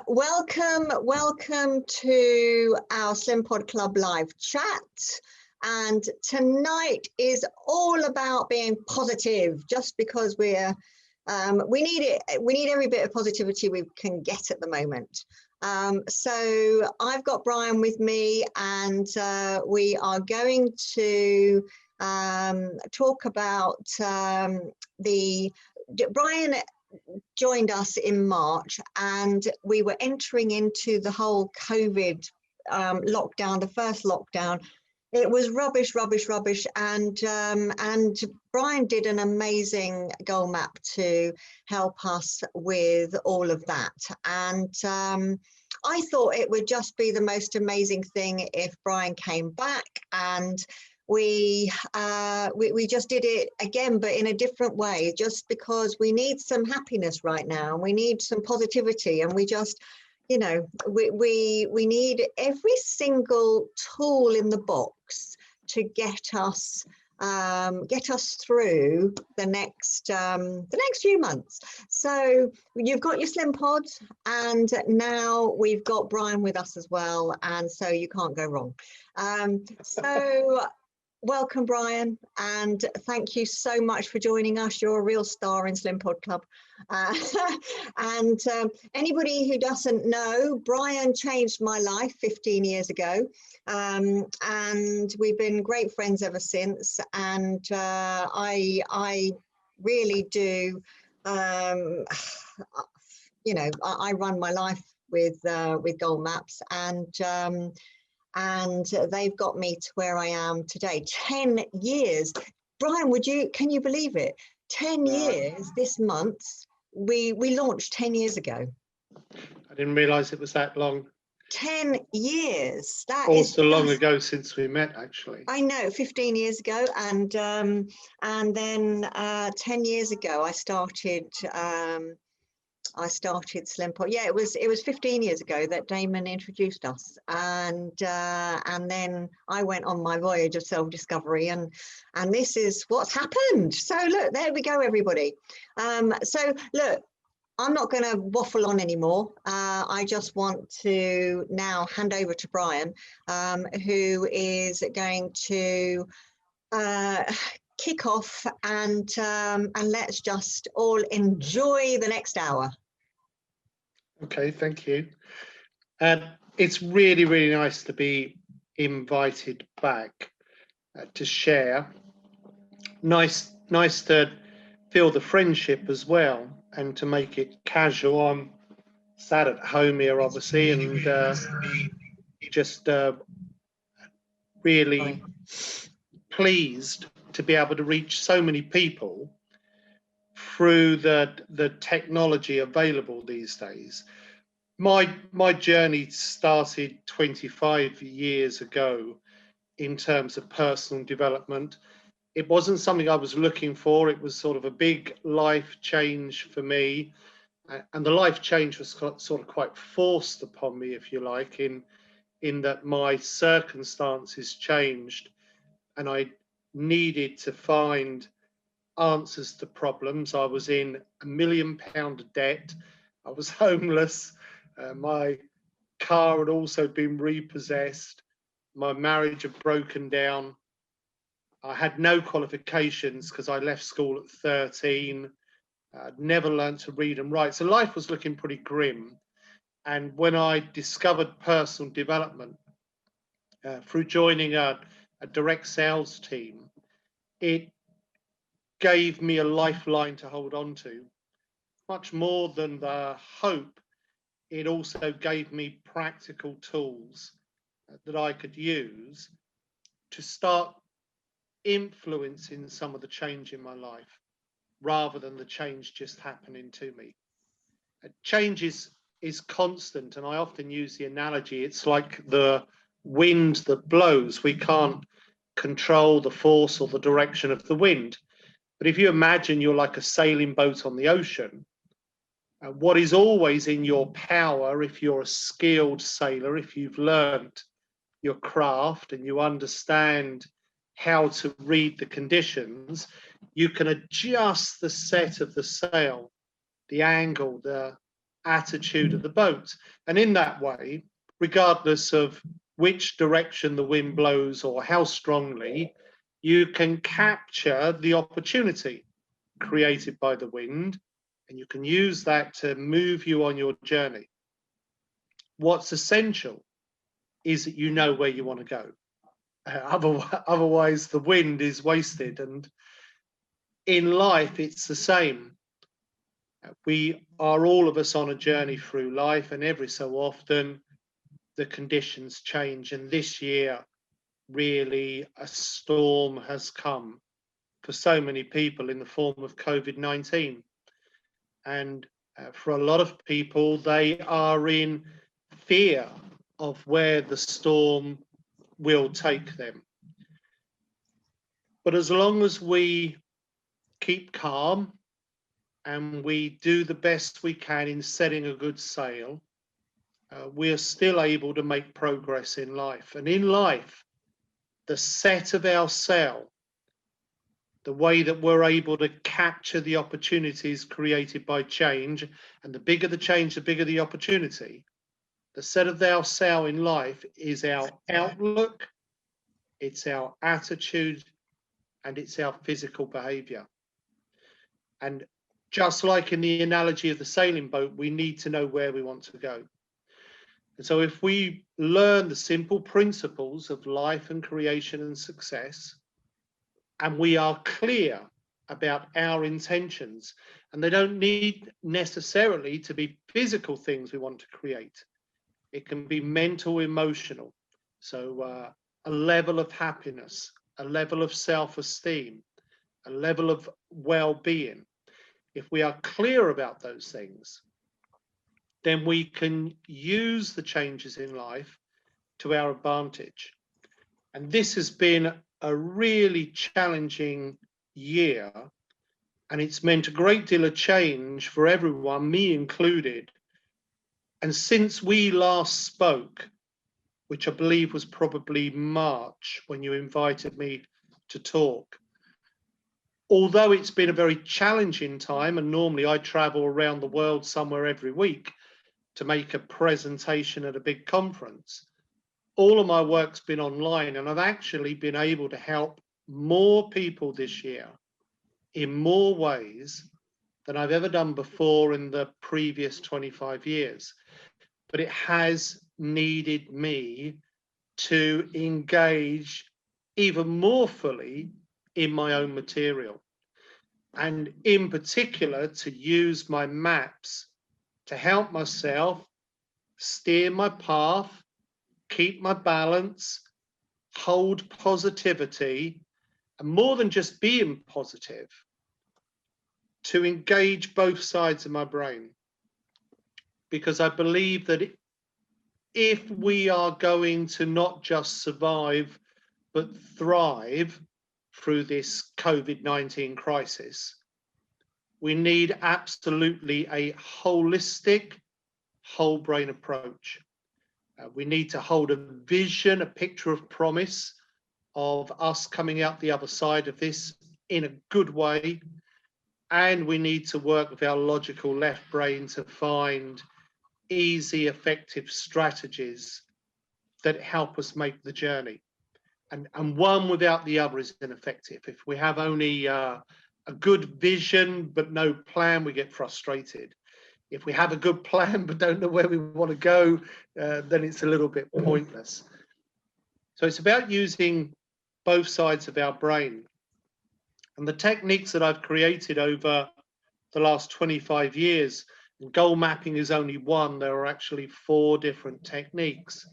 Welcome to our Slimpod Club live chat. And tonight is all about being positive, just because we need it. We need every bit of positivity we can get at the moment. So I've got Brian with me, and we are going to talk about Brian joined us in March, and we were entering into the whole COVID lockdown, the first lockdown. It was rubbish, and Brian did an amazing goal map to help us with all of that. And I thought it would just be the most amazing thing if Brian came back and we just did it again, but in a different way, just because we need some happiness right now, and we need some positivity, and we just, you know, we need every single tool in the box to get us through the next few months. So you've got your Slimpod, and now we've got Brian with us as well, and so you can't go wrong. So welcome, Brian, and thank you so much for joining us. You're a real star in Slimpod Club. And anybody who doesn't know, Brian changed my life 15 years ago, and we've been great friends ever since. And I really do, you know, I run my life with goal maps, and they've got me to where I am today. 10 years. Brian, can you believe it? 10 years this month. We launched 10 years ago. I didn't realize it was that long. 10 years. That is also long ago since we met, actually. I know, 15 years ago, and then 10 years ago I started Slimpod. Yeah, it was 15 years ago that Damon introduced us, and then I went on my voyage of self-discovery, and this is what's happened. So look, there we go, everybody. So look, I'm not going to waffle on anymore. I just want to now hand over to Brian, who is going to kick off, and let's just all enjoy the next hour. Okay, thank you. It's really, really nice to be invited back to share. Nice to feel the friendship as well, and to make it casual. I'm sat at home here, obviously, and just really pleased to be able to reach so many people through the technology available these days. My journey started 25 years ago in terms of personal development. It wasn't something I was looking for. It was sort of a big life change for me. And the life change was sort of quite forced upon me, if you like, in that my circumstances changed, and I needed to find answers to problems. I was in £1 million debt. I was homeless. My car had also been repossessed. My marriage had broken down. I had no qualifications because I left school at 13. I'd never learned to read and write. So life was looking pretty grim. And when I discovered personal development through joining a direct sales team, it gave me a lifeline to hold on to. Much more than the hope, it also gave me practical tools that I could use to start influencing some of the change in my life, rather than the change just happening to me. Change is constant, and I often use the analogy, it's like the wind that blows. We can't control the force or the direction of the wind. But if you imagine you're like a sailing boat on the ocean, what is always in your power, if you're a skilled sailor, if you've learned your craft and you understand how to read the conditions, you can adjust the set of the sail, the angle, the attitude of the boat. And in that way, regardless of which direction the wind blows or how strongly, you can capture the opportunity created by the wind, and you can use that to move you on your journey. What's essential is that you know where you want to go. Otherwise, the wind is wasted. And in life, it's the same. We are all of us on a journey through life, and every so often the conditions change. And this year, really, a storm has come for so many people in the form of COVID-19. And for a lot of people, they are in fear of where the storm will take them. But as long as we keep calm and we do the best we can in setting a good sail, we are still able to make progress in life. And in life, the set of our sail, the way that we're able to capture the opportunities created by change, and the bigger the change, the bigger the opportunity, the set of our sail in life is our outlook, it's our attitude, and it's our physical behavior. And just like in the analogy of the sailing boat, we need to know where we want to go. And so if we learn the simple principles of life and creation and success, and we are clear about our intentions, and they don't need necessarily to be physical things we want to create. It can be mental, emotional. So a level of happiness, a level of self-esteem, a level of well-being. If we are clear about those things, then we can use the changes in life to our advantage. And this has been a really challenging year, and it's meant a great deal of change for everyone, me included. And since we last spoke, which I believe was probably March when you invited me to talk, although it's been a very challenging time, and normally I travel around the world somewhere every week to make a presentation at a big conference, all of my work's been online, and I've actually been able to help more people this year in more ways than I've ever done before in the previous 25 years. But it has needed me to engage even more fully in my own material, and in particular to use my maps to help myself steer my path, keep my balance, hold positivity, and more than just being positive, to engage both sides of my brain. Because I believe that if we are going to not just survive, but thrive through this COVID-19 crisis, we need absolutely a holistic, whole brain approach. We need to hold a vision, a picture of promise of us coming out the other side of this in a good way. And we need to work with our logical left brain to find easy, effective strategies that help us make the journey. And one without the other is ineffective. If we have only a good vision but no plan, we get frustrated. If we have a good plan but don't know where we want to go, then it's a little bit pointless. So it's about using both sides of our brain. And the techniques that I've created over the last 25 years, and goal mapping is only one, there are actually 4 different techniques.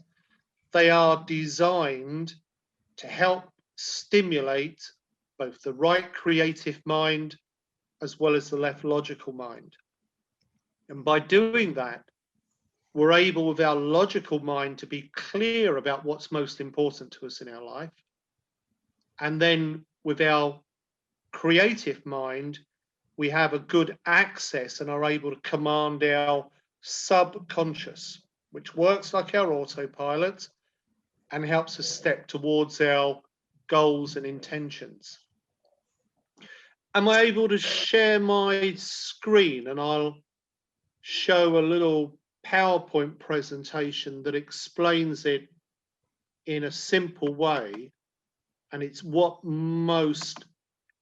They are designed to help stimulate both the right creative mind as well as the left logical mind. And by doing that, we're able with our logical mind to be clear about what's most important to us in our life. And then with our creative mind, we have a good access and are able to command our subconscious, which works like our autopilot and helps us step towards our goals and intentions. Am I able to share my screen? And I'll show a little PowerPoint presentation that explains it in a simple way, and it's what most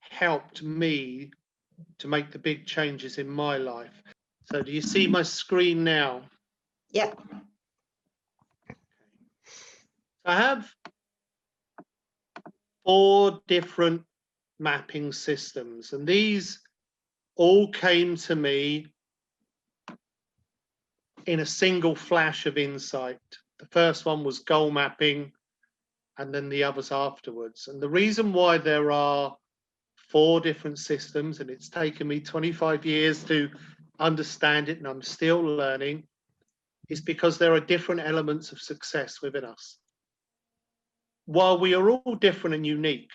helped me to make the big changes in my life. So do you see my screen now? Yep. I have 4 different mapping systems, and these all came to me in a single flash of insight. The first one was goal mapping, and then the others afterwards. And the reason why there are 4 different systems, and it's taken me 25 years to understand it, and I'm still learning, is because there are different elements of success within us. While we are all different and unique,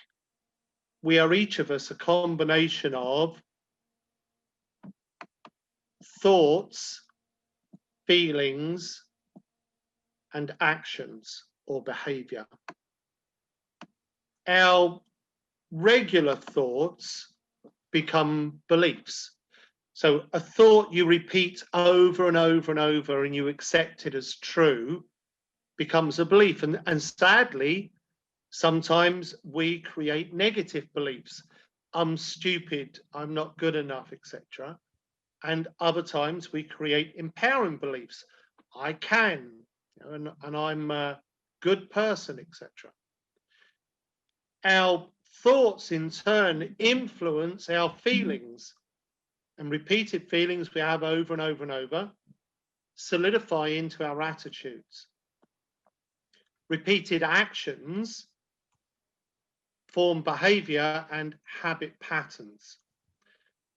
we are each of us a combination of thoughts, feelings, and actions or behavior. Our regular thoughts become beliefs. So a thought you repeat over and over and over and you accept it as true becomes a belief. And sadly, sometimes we create negative beliefs. I'm stupid, I'm not good enough, etc. And other times we create empowering beliefs. I can, and I'm a good person, etc. Our thoughts in turn influence our feelings, and repeated feelings we have over and over and over solidify into our attitudes. Repeated actions form behavior and habit patterns.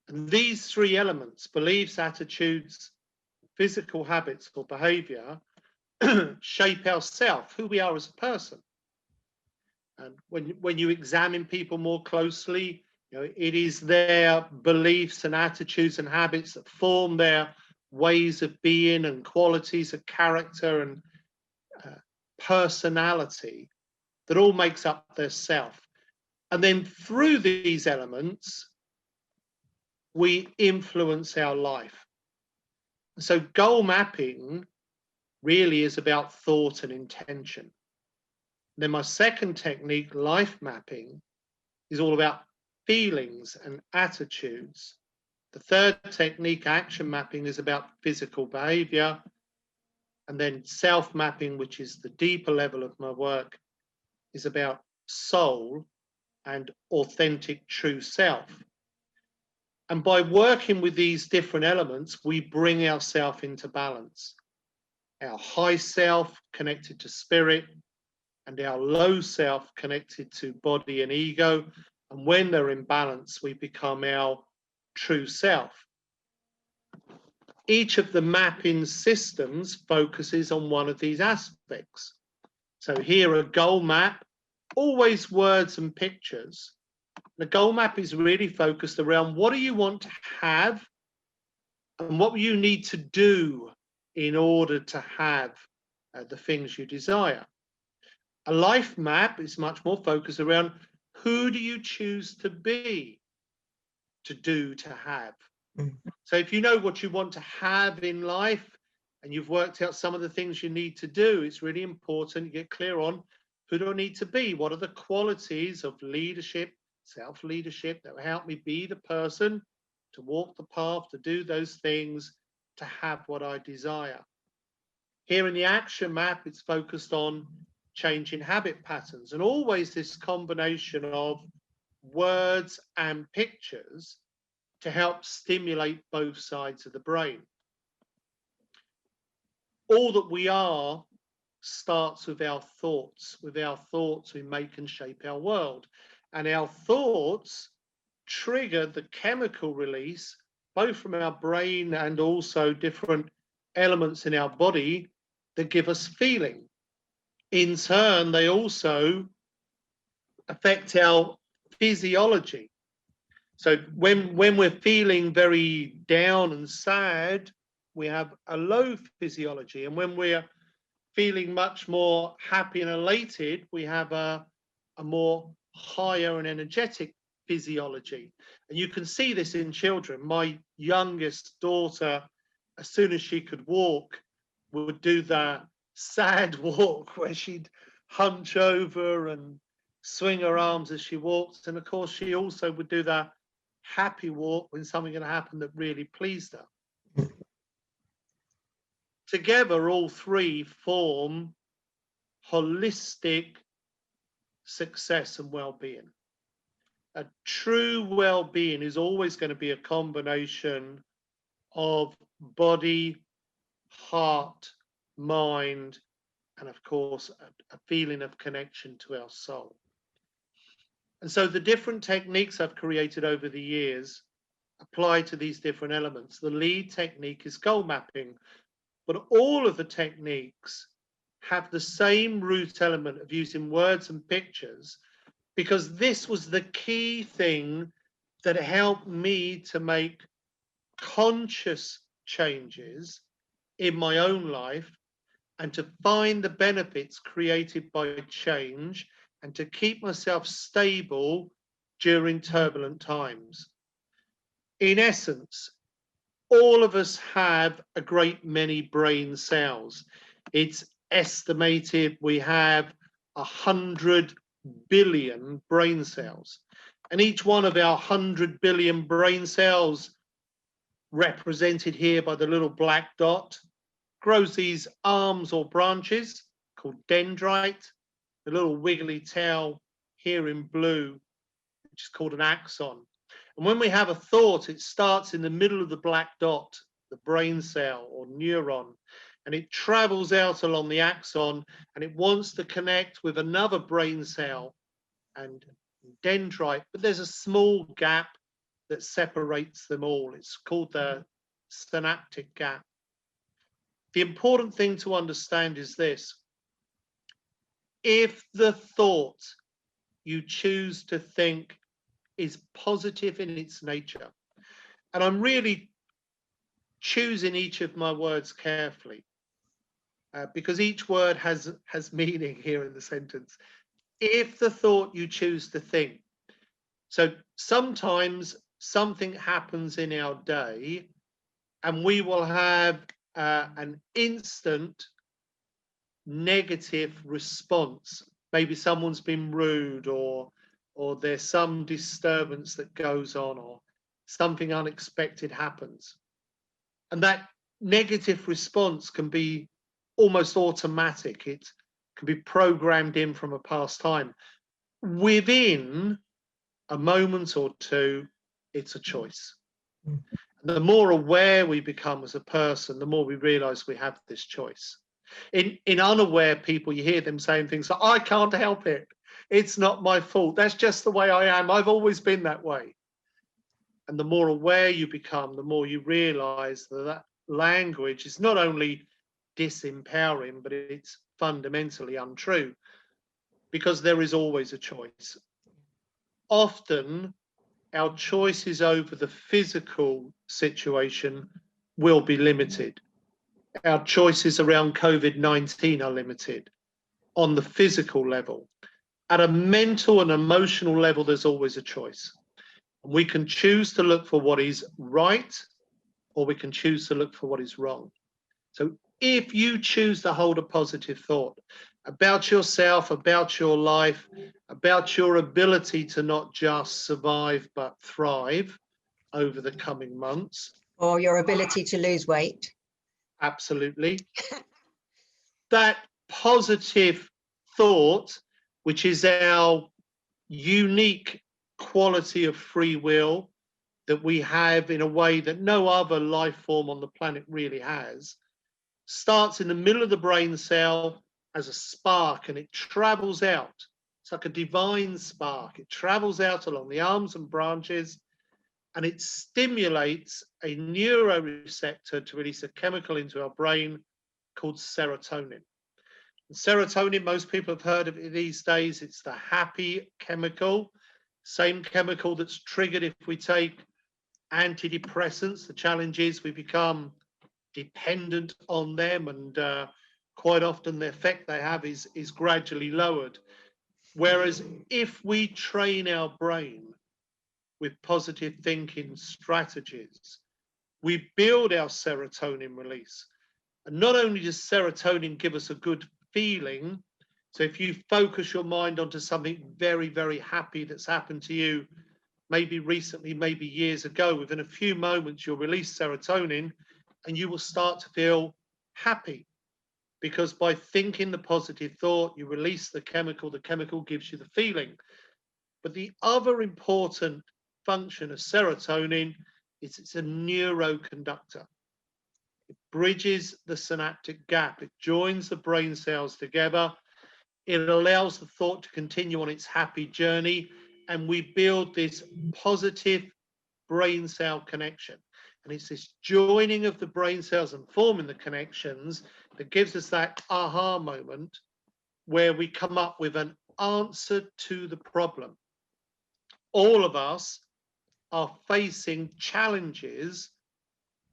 And these 3 elements, beliefs, attitudes, physical habits or behavior, shape ourselves, who we are as a person. And when you examine people more closely, it is their beliefs and attitudes and habits that form their ways of being and qualities of character and personality that all makes up their self. And then through these elements, we influence our life. So goal mapping really is about thought and intention. Then my second technique, life mapping, is all about feelings and attitudes. The third technique, action mapping, is about physical behavior. And then self-mapping, which is the deeper level of my work, is about soul and authentic true self. And by working with these different elements, we bring ourselves into balance. Our high self connected to spirit, and our low self connected to body and ego. And when they're in balance, we become our true self. Each of the mapping systems focuses on one of these aspects. So here, a goal map, always words and pictures. The goal map is really focused around what do you want to have and what you need to do in order to have the things you desire. A life map is much more focused around who do you choose to be, to do, to have. So if you know what you want to have in life and you've worked out some of the things you need to do, it's really important you get clear on who do I need to be? What are the qualities of leadership, self-leadership that will help me be the person to walk the path, to do those things, to have what I desire. Here in the action map, it's focused on changing habit patterns, and always this combination of words and pictures to help stimulate both sides of the brain. All that we are starts with our thoughts. With our thoughts, we make and shape our world. And our thoughts trigger the chemical release, both from our brain and also different elements in our body that give us feeling. In turn, they also affect our physiology. So when we're feeling very down and sad, we have a low physiology. And when we're feeling much more happy and elated, we have a more higher and energetic physiology. And you can see this in children. My youngest daughter as soon as she could walk, would do that sad walk where she'd hunch over and swing her arms as she walked. And of course, she also would do that happy walk when something had happened that really pleased her. Together, all three form holistic success and well-being. A true well-being is always going to be a combination of body, heart, mind, and of course, a feeling of connection to our soul. And so the different techniques I've created over the years apply to these different elements. The lead technique is goal mapping, but all of the techniques have the same root element of using words and pictures, because this was the key thing that helped me to make conscious changes in my own life and to find the benefits created by change and to keep myself stable during turbulent times. In essence, all of us have a great many brain cells. It's estimated we have 100 billion brain cells. And each one of our 100 billion brain cells, represented here by the little black dot, grows these arms or branches called dendrite, the little wiggly tail here in blue, which is called an axon. And when we have a thought, it starts in the middle of the black dot, the brain cell or neuron, and it travels out along the axon and it wants to connect with another brain cell and dendrite, but there's a small gap that separates them all. It's called the synaptic gap. The important thing to understand is this: if the thought you choose to think is positive in its nature, and I'm really choosing each of my words carefully, because each word has meaning here in the sentence. If the thought you choose to think, so sometimes something happens in our day and we will have an instant negative response. Maybe someone's been rude, or there's some disturbance that goes on, or something unexpected happens. And that negative response can be almost automatic. It can be programmed in from a past time. Within a moment or two, it's a choice. The more aware we become as a person, the more we realize we have this choice. In unaware people, you hear them saying things like, I can't help it. It's not my fault. That's just the way I am. I've always been that way. And the more aware you become, the more you realize that that language is not only disempowering, but it's fundamentally untrue, because there is always a choice. Often, our choices over the physical situation will be limited. Our choices around COVID-19 are limited on the physical level. At a mental and emotional level, there's always a choice. And we can choose to look for what is right, or we can choose to look for what is wrong. So if you choose to hold a positive thought about yourself, about your life, about your ability to not just survive but thrive over the coming months. Or your ability to lose weight. Absolutely. That positive thought, which is our unique quality of free will that we have in a way that no other life form on the planet really has, starts in the middle of the brain cell as a spark, and it travels out. It's like a divine spark. It travels out along the arms and branches, and it stimulates a neuroreceptor to release a chemical into our brain called serotonin. And serotonin, most people have heard of it these days. It's the happy chemical, same chemical that's triggered if we take antidepressants. The challenge is we become dependent on them, and quite often the effect they have is gradually lowered. Whereas if we train our brain with positive thinking strategies, we build our serotonin release. And not only does serotonin give us a good feeling, so if you focus your mind onto something very, very happy that's happened to you, maybe recently, maybe years ago, within a few moments, you'll release serotonin and you will start to feel happy. Because by thinking the positive thought, you release the chemical gives you the feeling. But the other important function of serotonin is it's a neuroconductor. It bridges the synaptic gap. It joins the brain cells together. It allows the thought to continue on its happy journey, and we build this positive brain cell connection. And it's this joining of the brain cells and forming the connections that gives us that aha moment where we come up with an answer to the problem. All of us are facing challenges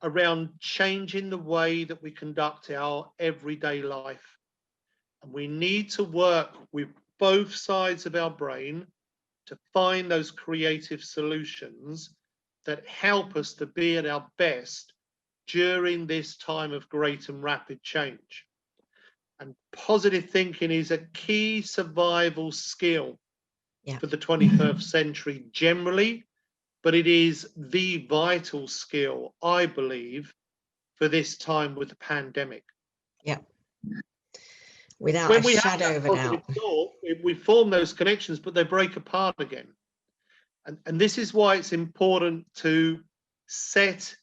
around changing the way that we conduct our everyday life. And we need to work with both sides of our brain to find those creative solutions that help us to be at our best during this time of great and rapid change. And positive thinking is a key survival skill for the 21st century generally, but it is the vital skill, I believe, for this time with the pandemic. Yeah. Without a shadow of a doubt. Thought, we form those connections, but they break apart again. And this is why it's important to set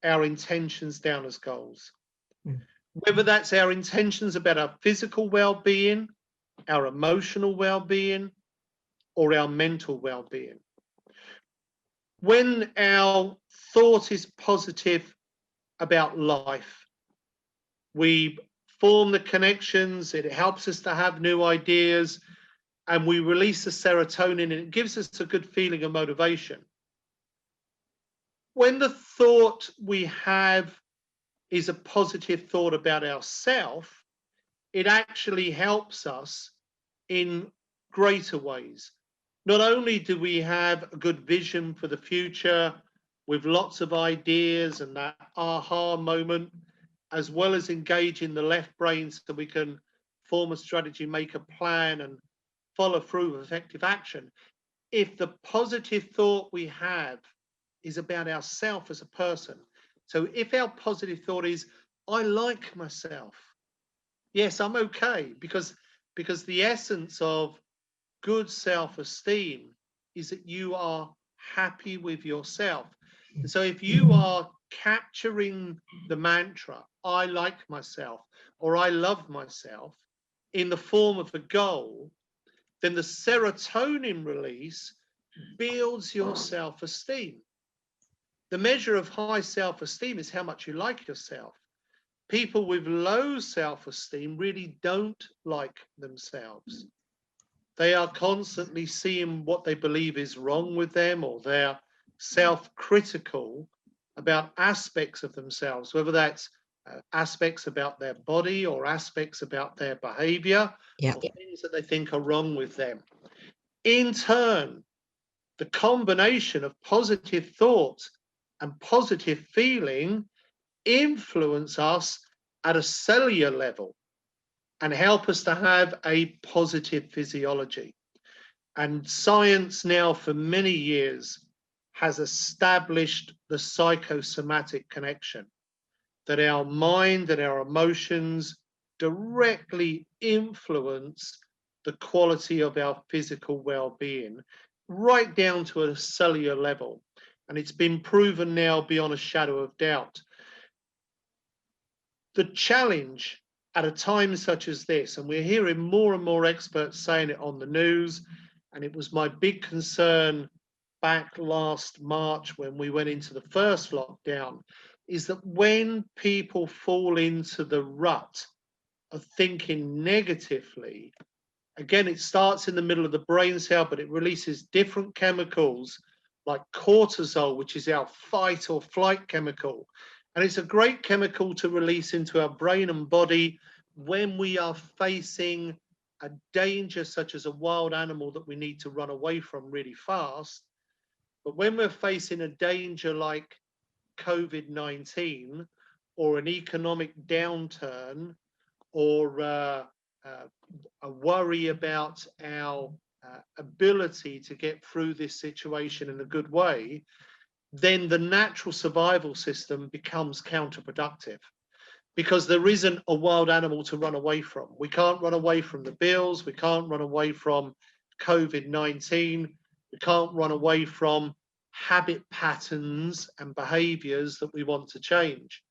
our intentions down as goals. Whether that's our intentions about our physical well-being, our emotional well-being, or our mental well-being. When our thought is positive about life, we form the connections, it helps us to have new ideas, and we release the serotonin, and it gives us a good feeling of motivation. When the thought we have is a positive thought about ourselves, it actually helps us in greater ways. Not only do we have a good vision for the future with lots of ideas and that aha moment, as well as engaging the left brain so we can form a strategy, make a plan, and follow through with effective action. If the positive thought we have is about ourselves as a person, so if our positive thought is, I like myself, yes, I'm okay, because the essence of good self-esteem is that you are happy with yourself. And so if you are capturing the mantra, I like myself, or I love myself, in the form of a goal, then the serotonin release builds your self-esteem. The measure of high self-esteem is how much you like yourself. People with low self-esteem really don't like themselves. They are constantly seeing what they believe is wrong with them, or they're self-critical about aspects of themselves, whether that's aspects about their body or aspects about their behavior, or things that they think are wrong with them. In turn, the combination of positive thought and positive feeling influence us at a cellular level and help us to have a positive physiology. And science now for many years has established the psychosomatic connection, that our mind and our emotions directly influence the quality of our physical well-being, right down to a cellular level. And it's been proven now beyond a shadow of doubt. The challenge at a time such as this, and we're hearing more and more experts saying it on the news, and it was my big concern back last March when we went into the first lockdown, is that when people fall into the rut of thinking negatively, again, it starts in the middle of the brain cell, but it releases different chemicals like cortisol, which is our fight or flight chemical. And it's a great chemical to release into our brain and body when we are facing a danger such as a wild animal that we need to run away from really fast. But when we're facing a danger like COVID-19 or an economic downturn or a worry about our ability to get through this situation in a good way, then the natural survival system becomes counterproductive, because there isn't a wild animal to run away from. We can't run away from the bills. We can't run away from COVID-19. We can't run away from habit patterns and behaviors that we want to change.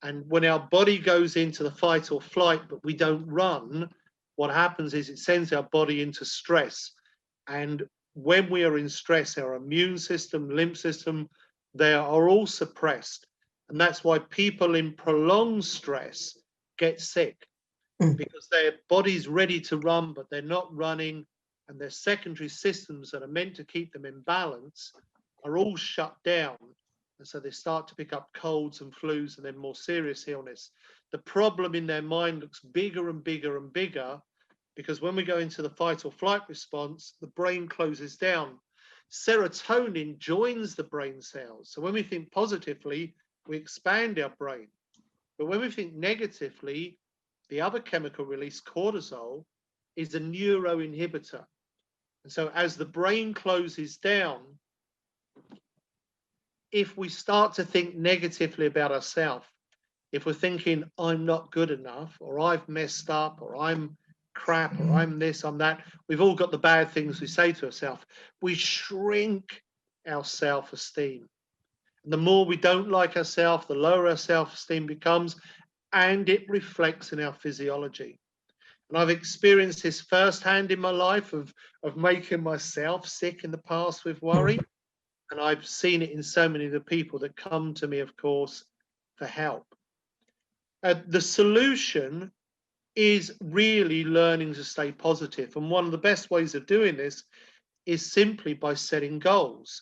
And when our body goes into the fight or flight, but we don't run, what happens is it sends our body into stress. And when we are in stress, our immune system, lymph system, they are all suppressed. And that's why people in prolonged stress get sick, because their body's ready to run, but they're not running, and their secondary systems that are meant to keep them in balance are all shut down. And so they start to pick up colds and flus and then more serious illness. The problem in their mind looks bigger and bigger and bigger, because when we go into the fight or flight response, the brain closes down. Serotonin joins the brain cells. So when we think positively, we expand our brain. But when we think negatively, the other chemical release, cortisol, is a neuroinhibitor. And so as the brain closes down, if we start to think negatively about ourselves, if we're thinking, I'm not good enough, or I've messed up, or I'm crap, or I'm this, I'm that, we've all got the bad things we say to ourselves, we shrink our self-esteem. The more we don't like ourselves, the lower our self-esteem becomes, and it reflects in our physiology. And I've experienced this firsthand in my life of making myself sick in the past with worry. And I've seen it in so many of the people that come to me, of course, for help. The solution is really learning to stay positive. And one of the best ways of doing this is simply by setting goals.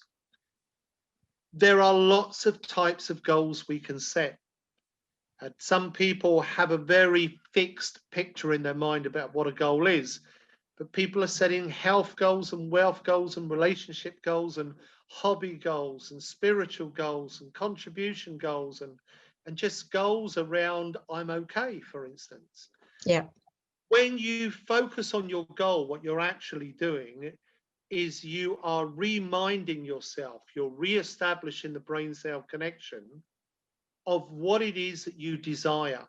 There are lots of types of goals we can set. Some people have a very fixed picture in their mind about what a goal is, but people are setting health goals and wealth goals and relationship goals and hobby goals and spiritual goals and contribution goals and just goals around I'm okay, for instance. Yeah. When you focus on your goal, what you're actually doing is you are reminding yourself, you're re-establishing the brain cell connection of what it is that you desire.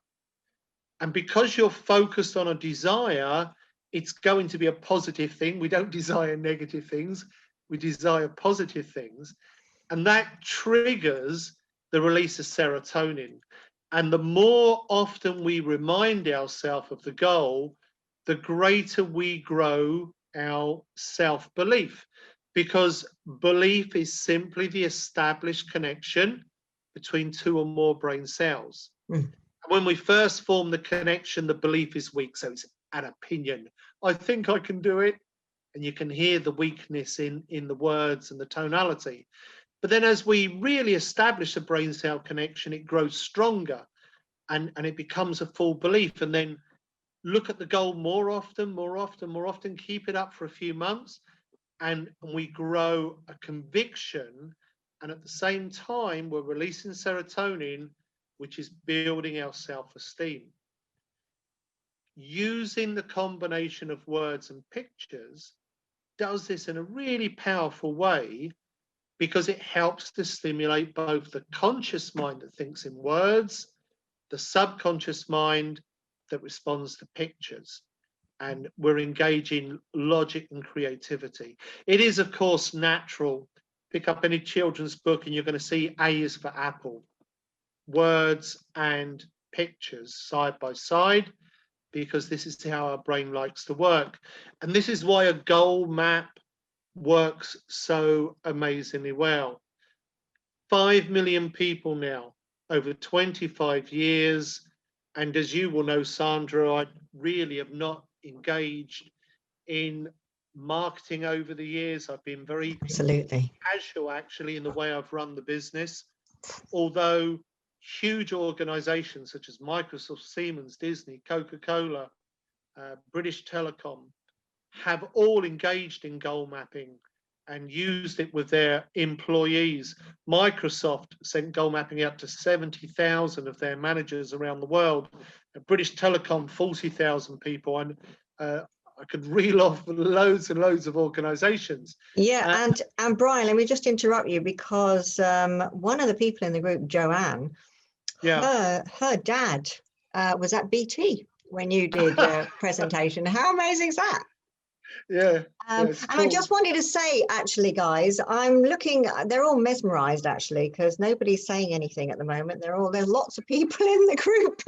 And because you're focused on a desire, it's going to be a positive thing. We don't desire negative things. We desire positive things. And that triggers the release of serotonin. And the more often we remind ourselves of the goal, the greater we grow our self-belief, because belief is simply the established connection between two or more brain cells. When we first form the connection, the belief is weak. So it's an opinion. I think I can do it. And you can hear the weakness in the words and the tonality. But then as we really establish the brain cell connection, it grows stronger and it becomes a full belief. And then look at the goal more often, keep it up for a few months, and we grow a conviction. And at the same time, we're releasing serotonin, which is building our self-esteem. Using the combination of words and pictures does this in a really powerful way, because it helps to stimulate both the conscious mind that thinks in words, the subconscious mind that responds to pictures. And we're engaging logic and creativity. It is, of course, natural. Pick up any children's book and you're going to see A is for apple. Words and pictures side by side, because this is how our brain likes to work. And this is why a goal map works so amazingly well. 5 million people now over 25 years. And as you will know, Sandra, I really have not engaged in marketing over the years. I've been very casual, actually, in the way I've run the business. Although huge organizations such as Microsoft, Siemens, Disney, Coca-Cola, British Telecom have all engaged in goal mapping and used it with their employees. Microsoft sent goal mapping out to 70,000 of their managers around the world. British Telecom, 40,000 people. And I could reel off loads and loads of organizations. Yeah, and Brian, let me just interrupt you, because one of the people in the group, Joanne, her dad was at BT when you did your presentation. How amazing is that? Yeah. And I just wanted to say, actually, guys, I'm looking, they're all mesmerized, actually, because nobody's saying anything at the moment. There's lots of people in the group,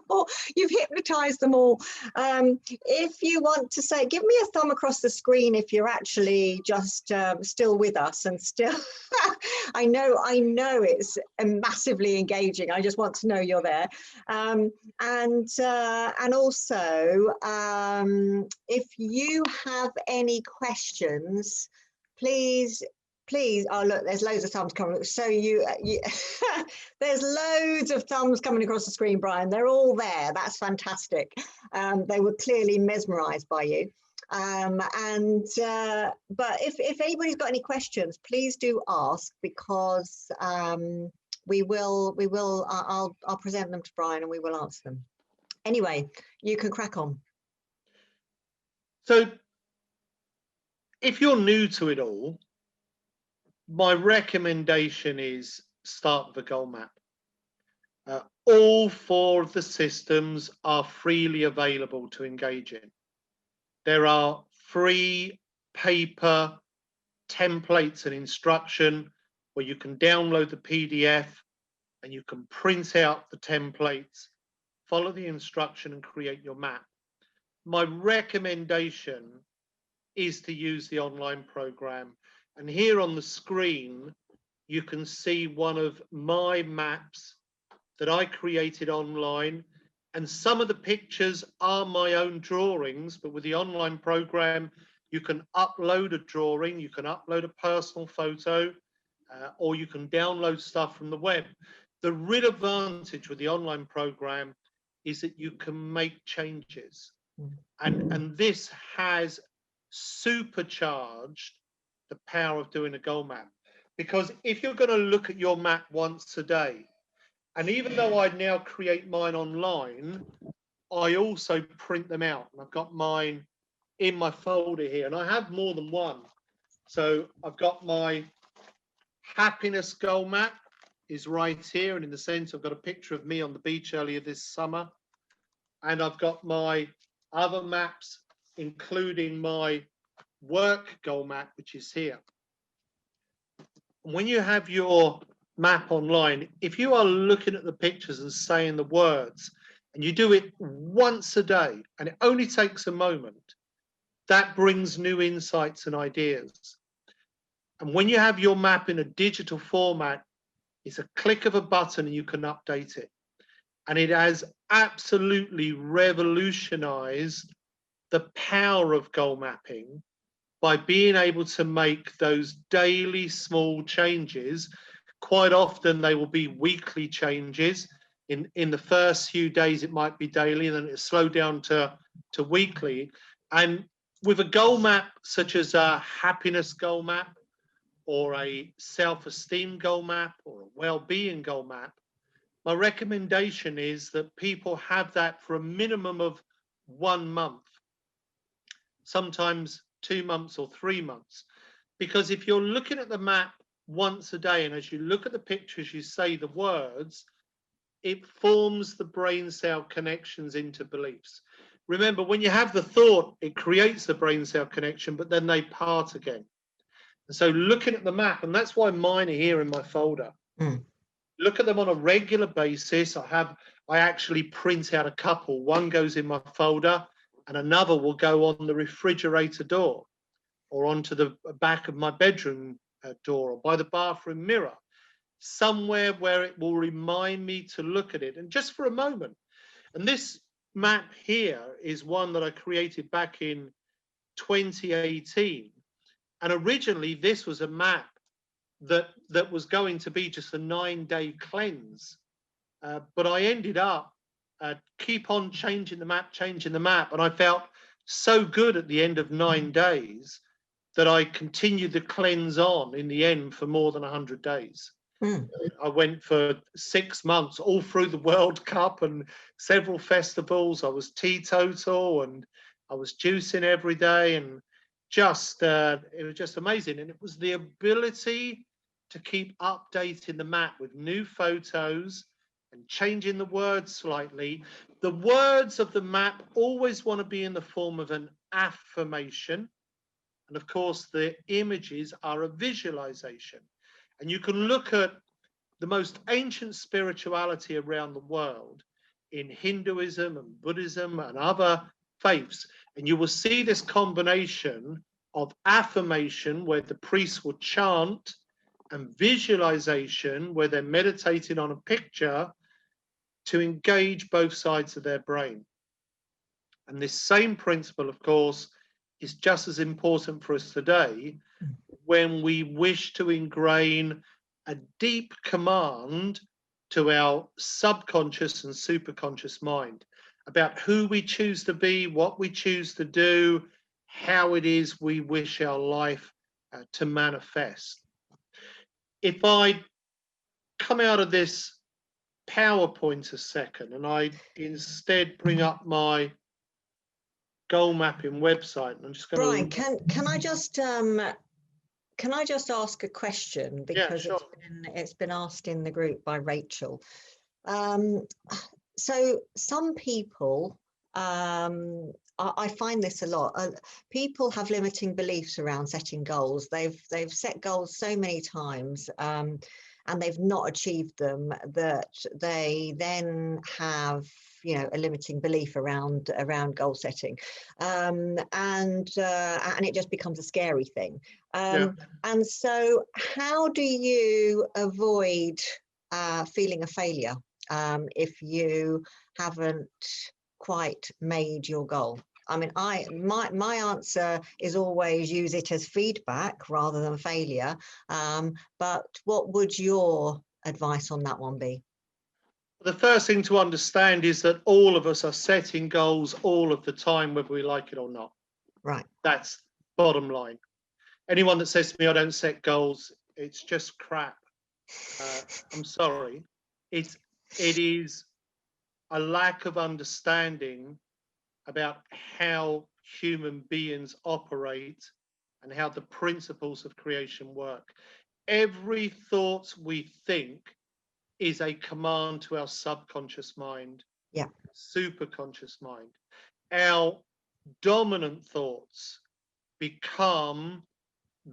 but you've hypnotized them all. If you want to say, give me a thumb across the screen if you're actually just still with us and still, I know it's massively engaging. I just want to know you're there. And also, if you have any questions, please, oh look, there's loads of thumbs coming. So there's loads of thumbs coming across the screen, Brian. They're all there. That's fantastic. They were clearly mesmerized by you. But if anybody's got any questions, please do ask, because I'll present them to Brian and we will answer them. Anyway, you can crack on. So if you're new to it all, my recommendation is start with a goal map. All 4 of the systems are freely available to engage in. There are free paper templates and instruction where you can download the PDF and you can print out the templates, follow the instruction and create your map. My recommendation is to use the online program. And here on the screen, you can see one of my maps that I created online. And some of the pictures are my own drawings, but with the online program, you can upload a drawing, you can upload a personal photo, or you can download stuff from the web. The real advantage with the online program is that you can make changes. And this has supercharged the power of doing a goal map. Because if you're going to look at your map once a day, and even though I now create mine online, I also print them out. And I've got mine in my folder here, and I have more than one. So I've got my happiness goal map is right here. And in the center, I've got a picture of me on the beach earlier this summer. And I've got my other maps, including my work goal map, which is here. When you have your map online, if you are looking at the pictures and saying the words, and you do it once a day, and it only takes a moment, that brings new insights and ideas. And when you have your map in a digital format, it's a click of a button and you can update it. And it has absolutely revolutionized the power of goal mapping by being able to make those daily small changes. Quite often they will be weekly changes. In the first few days it might be daily, and then it'll slow down to weekly. And with a goal map such as a happiness goal map or a self-esteem goal map or a well-being goal map, my recommendation is that people have that for a minimum of 1 month, sometimes 2 months or 3 months. Because if you're looking at the map once a day, and as you look at the pictures, you say the words, it forms the brain cell connections into beliefs. Remember, when you have the thought, it creates the brain cell connection, but then they part again. And so looking at the map, and that's why mine are here in my folder. Look at them on a regular basis. I actually print out a couple. One goes in my folder and another will go on the refrigerator door or onto the back of my bedroom door or by the bathroom mirror, somewhere where it will remind me to look at it, and just for a moment. And this map here is one that I created back in 2018. And originally this was a map that was going to be just a 9-day cleanse. But I ended up keep on changing the map. And I felt so good at the end of 9 days that I continued the cleanse on in the end for more than 100 days. I went for 6 months all through the World Cup and several festivals. I was teetotal and I was juicing every day, and just it was just amazing. And it was the ability to keep updating the map with new photos and changing the words slightly. The words of the map always want to be in the form of an affirmation. And of course, the images are a visualization. And you can look at the most ancient spirituality around the world in Hinduism and Buddhism and other faiths, and you will see this combination of affirmation, where the priests will chant, and visualization, where they're meditating on a picture to engage both sides of their brain. And this same principle, of course, is just as important for us today when we wish to ingrain a deep command to our subconscious and superconscious mind about who we choose to be, what we choose to do, how it is we wish our life to manifest. If I come out of this PowerPoint a second and I instead bring up my goal mapping website, and I'm just going to... Brian, can I just ask a question, because sure. it's been asked in the group by Rachel. So some people, I find this a lot. People have limiting beliefs around setting goals. They've set goals so many times, and they've not achieved them, that they then have, you know, a limiting belief around goal setting, and it just becomes a scary thing. And so, how do you avoid feeling a failure if you haven't quite made your goal? I mean, my answer is always use it as feedback rather than failure. But what would your advice on that one be? The first thing to understand is that all of us are setting goals all of the time, whether we like it or not. Right. That's bottom line. Anyone that says to me, I don't set goals, it's just crap. I'm sorry. It is a lack of understanding about how human beings operate and how the principles of creation work. Every thought we think is a command to our subconscious mind, superconscious mind. Our dominant thoughts become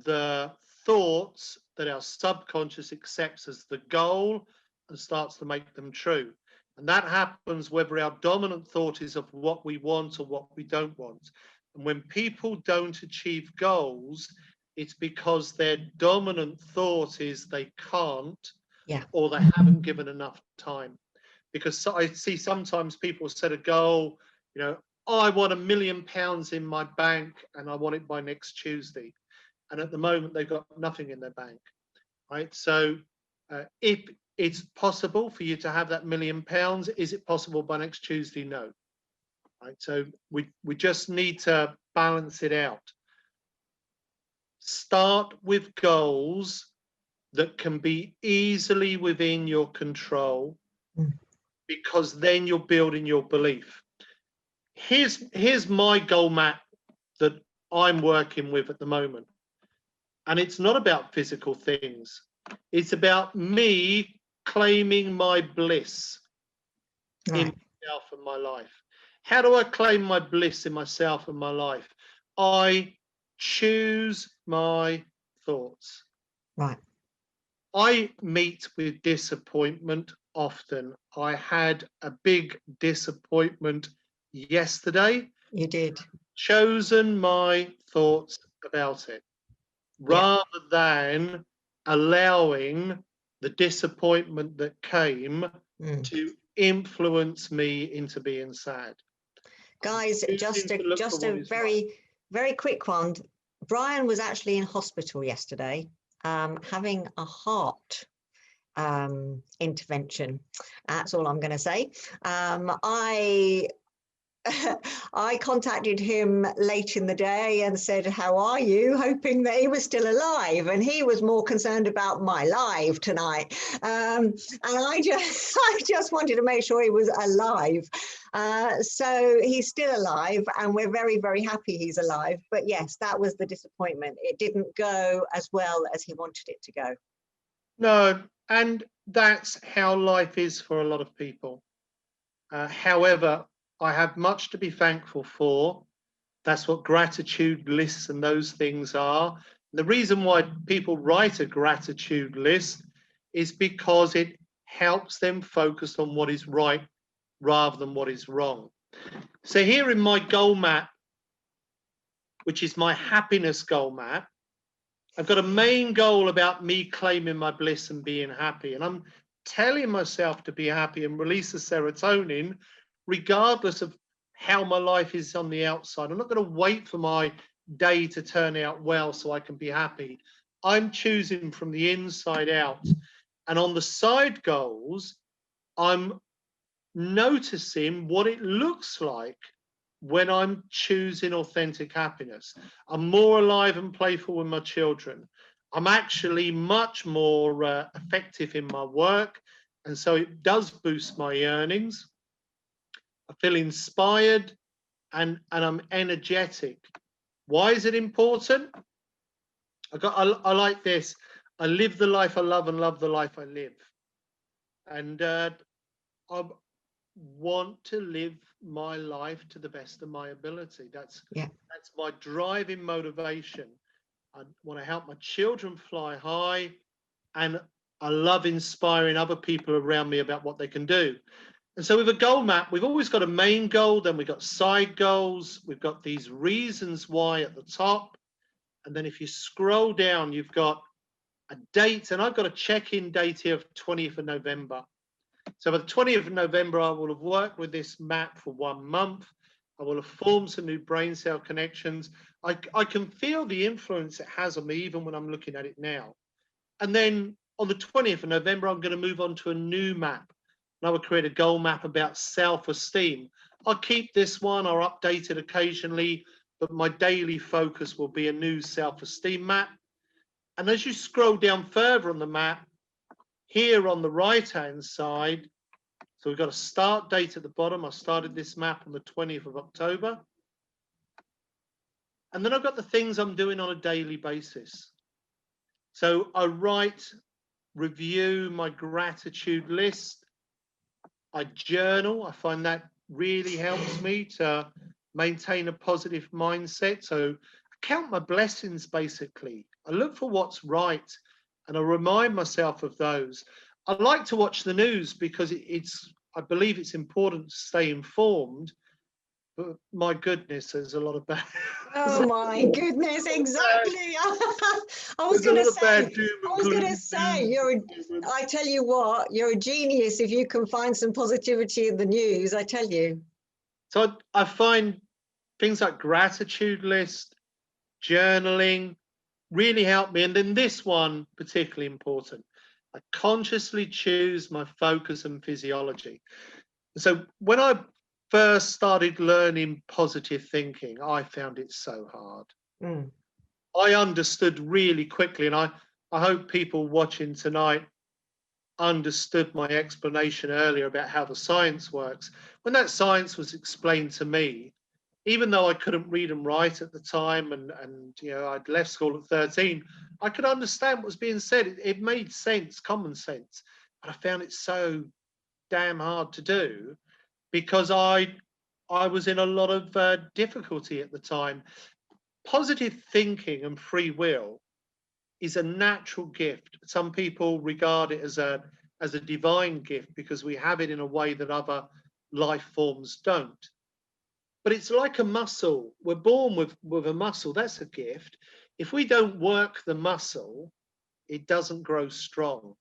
the thoughts that our subconscious accepts as the goal and starts to make them true. And that happens whether our dominant thought is of what we want or what we don't want. And when people don't achieve goals, it's because their dominant thought is they can't, or they haven't given enough time. Because I see sometimes people set a goal, you know, I want £1 million in my bank and I want it by next Tuesday. And at the moment, they've got nothing in their bank, right? So if it's possible for you to have that £1 million, is it possible by next Tuesday? No. Right. So we just need to balance it out. Start with goals that can be easily within your control, because then you're building your belief. Here's my goal map that I'm working with at the moment. And it's not about physical things. It's about me claiming my bliss in myself and my life. How do I claim my bliss in myself and my life? I choose my thoughts. Right. I meet with disappointment often. I had a big disappointment yesterday. You did. Chosen my thoughts about it, rather than allowing the disappointment that came to influence me into being sad. Guys, just a very quick one. Brian was actually in hospital yesterday, having a heart intervention. That's all I'm going to say. I contacted him late in the day and said, "How are you?" hoping that he was still alive, and he was more concerned about my life tonight. And I just wanted to make sure he was alive. So he's still alive, and we're very, very happy he's alive. But yes, that was the disappointment. It didn't go as well as he wanted it to go. No, and that's how life is for a lot of people. However, I have much to be thankful for. That's what gratitude lists and those things are. The reason why people write a gratitude list is because it helps them focus on what is right rather than what is wrong. So here in my goal map, which is my happiness goal map, I've got a main goal about me claiming my bliss and being happy. And I'm telling myself to be happy and release the serotonin, regardless of how my life is on the outside. I'm not going to wait for my day to turn out well so I can be happy. I'm choosing from the inside out. And on the side goals, I'm noticing what it looks like when I'm choosing authentic happiness. I'm more alive and playful with my children. I'm actually much more effective in my work. And so it does boost my earnings. I feel inspired and I'm energetic. Why is it important? I like this. I live the life I love and love the life I live. And I want to live my life to the best of my ability. That's my driving motivation. I want to help my children fly high, and I love inspiring other people around me about what they can do. And so with a goal map, we've always got a main goal, then we've got side goals, we've got these reasons why at the top. And then if you scroll down, you've got a date, and I've got a check-in date here of 20th of November. So by the 20th of November, I will have worked with this map for 1 month. I will have formed some new brain cell connections. I can feel the influence it has on me even when I'm looking at it now. And then on the 20th of November, I'm going to move on to a new map. And I will create a goal map about self-esteem. I'll keep this one or update it occasionally, but my daily focus will be a new self-esteem map. And as you scroll down further on the map, here on the right-hand side, so we've got a start date at the bottom. I started this map on the 20th of October. And then I've got the things I'm doing on a daily basis. So I write, review my gratitude list. I journal. I find that really helps me to maintain a positive mindset. So I count my blessings, basically. I look for what's right and I remind myself of those. I like to watch the news because I believe it's important to stay informed. But my goodness, there's a lot of bad. Oh my goodness, exactly. I was going to say, I tell you what, you're a genius if you can find some positivity in the news, I tell you. So I find things like gratitude list, journaling really help me. And then this one, particularly important. I consciously choose my focus and physiology. So when I first started learning positive thinking, I found it so hard. I understood really quickly, and I hope people watching tonight understood my explanation earlier about how the science works. When that science was explained to me, even though I couldn't read and write at the time, and you know, I'd left school at 13, I could understand what was being said. It made sense, common sense, but I found it so damn hard to do because I was in a lot of difficulty at the time. Positive thinking and free will is a natural gift. Some people regard it as a divine gift because we have it in a way that other life forms don't. But it's like a muscle. We're born with a muscle. That's a gift. If we don't work the muscle, it doesn't grow strong.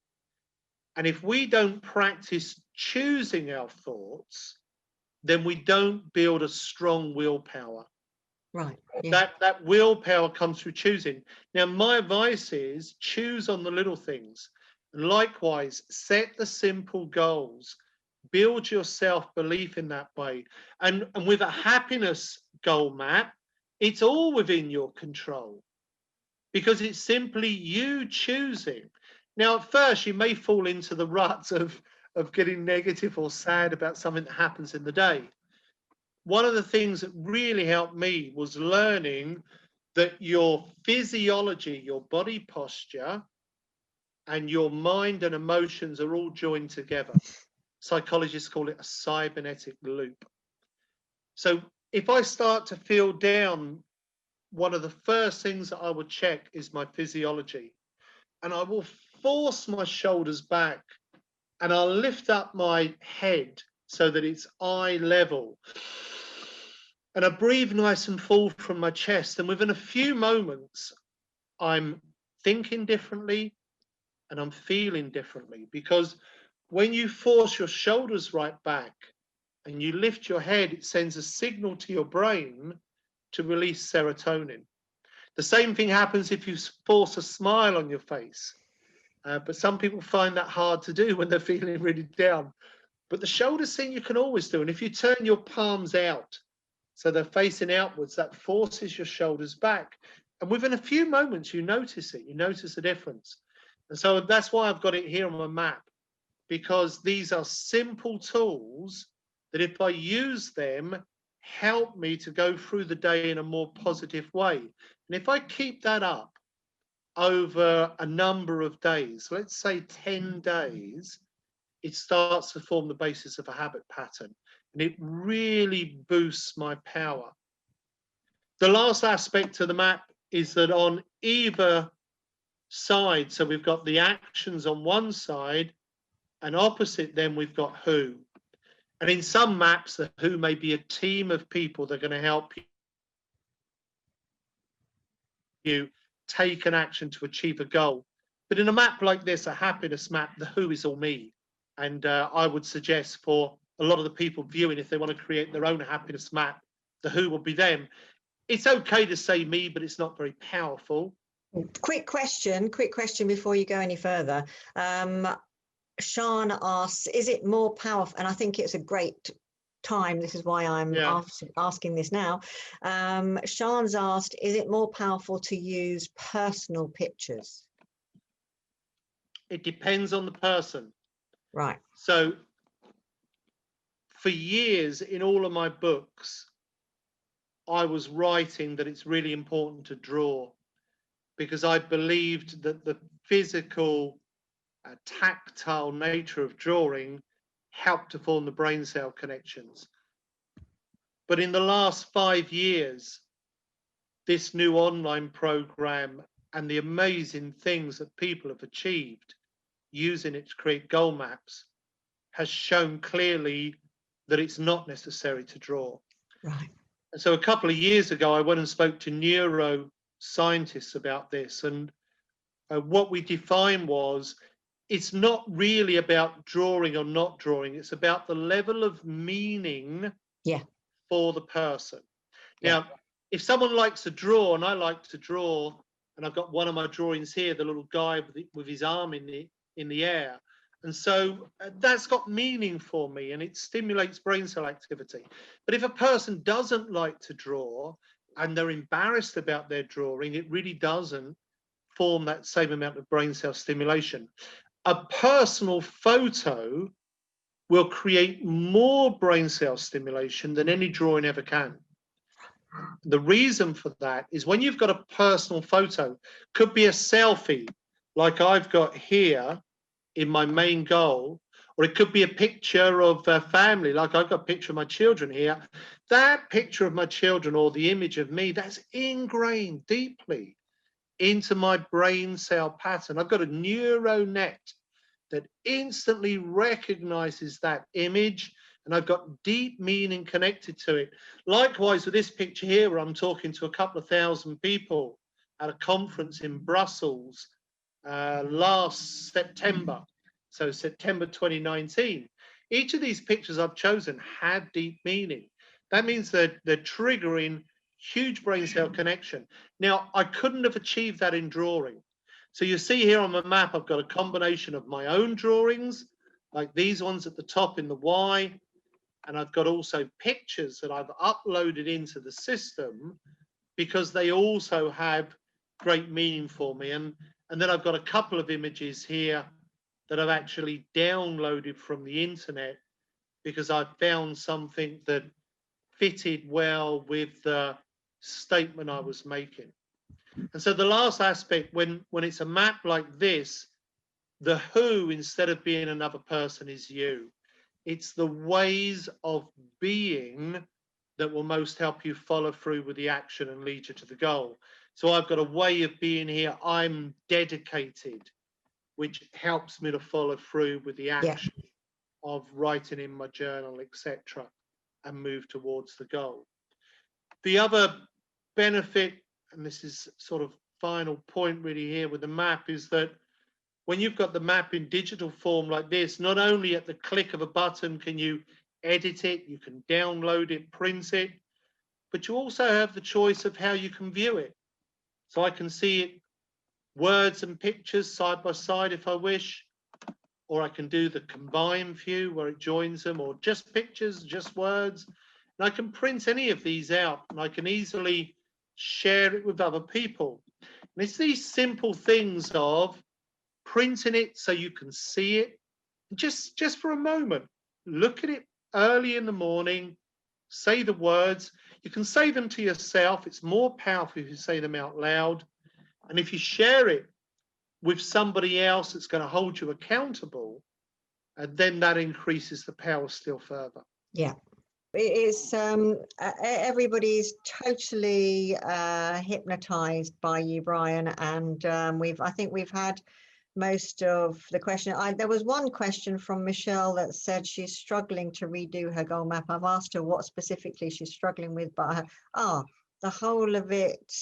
And if we don't practice choosing our thoughts, then we don't build a strong willpower. Right. Yeah. That willpower comes through choosing. Now, my advice is choose on the little things. And likewise, set the simple goals. build your self-belief in that way. And with a happiness goal map, it's all within your control, because it's simply you choosing. Now, at first, you may fall into the rut of getting negative or sad about something that happens in the day. One of the things that really helped me was learning that your physiology, your body posture, and your mind and emotions are all joined together. Psychologists call it a cybernetic loop. So if I start to feel down, one of the first things that I would check is my physiology. And I will force my shoulders back, and I'll lift up my head so that it's eye level. And I breathe nice and full from my chest. And within a few moments, I'm thinking differently and I'm feeling differently. Because when you force your shoulders right back and you lift your head, it sends a signal to your brain to release serotonin. The same thing happens if you force a smile on your face. But some people find that hard to do when they're feeling really down. But the shoulders thing you can always do. And if you turn your palms out so they're facing outwards, that forces your shoulders back. And within a few moments, you notice it. You notice the difference. And so that's why I've got it here on my map, because these are simple tools that, if I use them, help me to go through the day in a more positive way. And if I keep that up over a number of days, let's say 10 days, it starts to form the basis of a habit pattern, and it really boosts my power. The last aspect of the map is that on either side, so we've got the actions on one side, and opposite them we've got who. And in some maps, the who may be a team of people that are going to help you take an action to achieve a goal. But in a map like this, a happiness map, the who is all me. And I would suggest for a lot of the people viewing, if they want to create their own happiness map, the who will be them. It's okay to say me, but it's not very powerful. Quick question before you go any further. Sean asks, is it more powerful? And I think it's a great time. This is why I'm asking this now. Sean's asked, is it more powerful to use personal pictures? It depends on the person. Right. So for years in all of my books, I was writing that it's really important to draw, because I believed that the physical, tactile nature of drawing helped to form the brain cell connections. But in the last 5 years, this new online program and the amazing things that people have achieved using it to create goal maps has shown clearly that it's not necessary to draw. Right. And so a couple of years ago, I went and spoke to neuroscientists about this. And what we defined was, it's not really about drawing or not drawing. It's about the level of meaning for the person. Now, if someone likes to draw, and I like to draw, and I've got one of my drawings here, the little guy with his arm in the air. And so that's got meaning for me, and it stimulates brain cell activity. But if a person doesn't like to draw and they're embarrassed about their drawing, it really doesn't form that same amount of brain cell stimulation. A personal photo will create more brain cell stimulation than any drawing ever can. The reason for that is when you've got a personal photo, could be a selfie like I've got here in my main goal, or it could be a picture of a family, like I've got a picture of my children here. That picture of my children, or the image of me, that's ingrained deeply into my brain cell pattern. I've got a neural net that instantly recognizes that image, and I've got deep meaning connected to it. Likewise with this picture here, where I'm talking to a couple of thousand people at a conference in Brussels last September, so September 2019. Each of these pictures I've chosen had deep meaning. That means that they're triggering huge brain cell connection. Now, I couldn't have achieved that in drawing. So you see here on my map, I've got a combination of my own drawings, like these ones at the top in the Y, and I've got also pictures that I've uploaded into the system because they also have great meaning for me. And then I've got a couple of images here that I've actually downloaded from the internet because I found something that fitted well with the statement I was making. And so the last aspect, when it's a map like this, the who, instead of being another person, is you. It's the ways of being that will most help you follow through with the action and lead you to the goal. So I've got a way of being here. I'm dedicated, which helps me to follow through with the action of writing in my journal, etc., and move towards the goal. The other benefit, and this is sort of final point really here with the map, is that when you've got the map in digital form like this, not only at the click of a button can you edit it, you can download it, print it, but you also have the choice of how you can view it. So I can see it, words and pictures side by side if I wish, or I can do the combined view where it joins them, or just pictures, just words. And I can print any of these out and I can easily share it with other people. And it's these simple things of printing it so you can see it, just for a moment, look at it early in the morning, say the words. You can say them to yourself. It's more powerful if you say them out loud. And if you share it with somebody else that's going to hold you accountable, and then that increases the power still further. Yeah. It's everybody's totally hypnotized by you, Brian, and I think we've had most of the question. There was one question from Michelle that said she's struggling to redo her goal map. I've asked her what specifically she's struggling with, but the whole of it.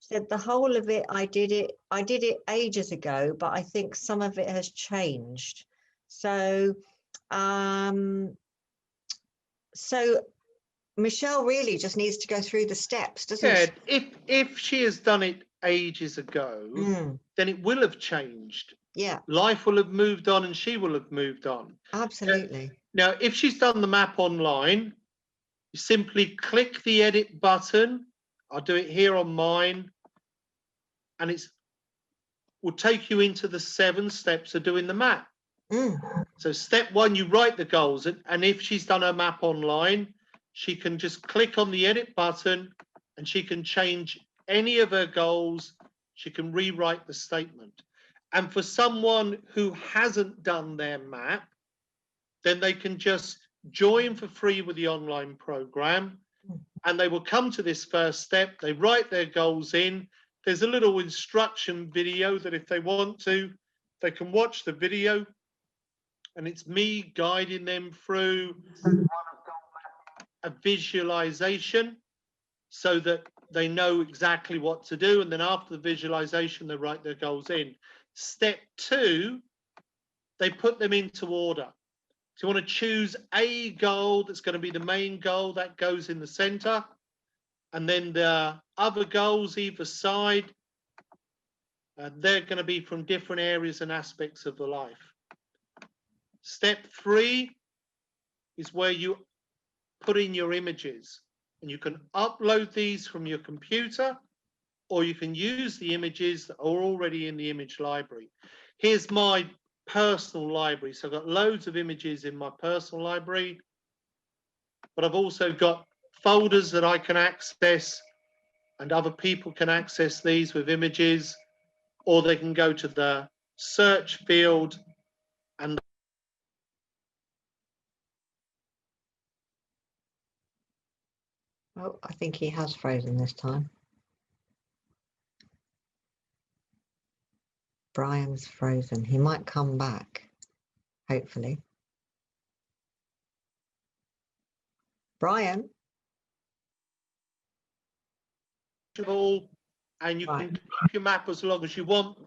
Said the whole of it. I did it ages ago, but I think some of it has changed. So. So Michelle really just needs to go through the steps, doesn't she? Yeah, if she has done it ages ago, then it will have changed. Yeah. Life will have moved on and she will have moved on. Absolutely. Now, if she's done the map online, you simply click the edit button. I'll do it here on mine. And it will take you into the 7 steps of doing the map. So step 1, you write the goals. And if she's done her map online, she can just click on the edit button and she can change any of her goals. She can rewrite the statement. And for someone who hasn't done their map, then they can just join for free with the online program and they will come to this first step. They write their goals in. There's a little instruction video that if they want to, they can watch the video. And it's me guiding them through a visualization so that they know exactly what to do. And then after the visualization, they write their goals in. Step 2, they put them into order. So you want to choose a goal that's going to be the main goal that goes in the center. And then the other goals either side, they're going to be from different areas and aspects of the life. Step 3 is where you put in your images. And you can upload these from your computer, or you can use the images that are already in the image library. Here's my personal library. So I've got loads of images in my personal library, but I've also got folders that I can access, and other people can access these with images, or they can go to the search field and Oh, I think he has frozen this time. Brian's frozen. He might come back, hopefully. Brian? and you can keep your map as long as you want.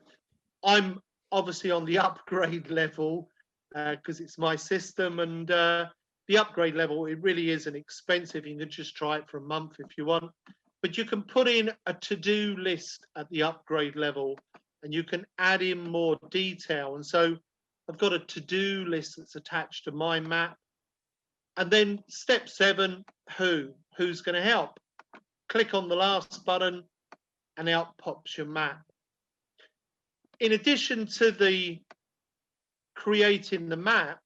I'm obviously on the upgrade level because it's my system, and the upgrade level, it really isn't expensive. You can just try it for a month if you want, but you can put in a to-do list at the upgrade level and you can add in more detail. And so I've got a to-do list that's attached to my map. And then step 7, who's going to help? Click on the last button and out pops your map. In addition to the creating the map,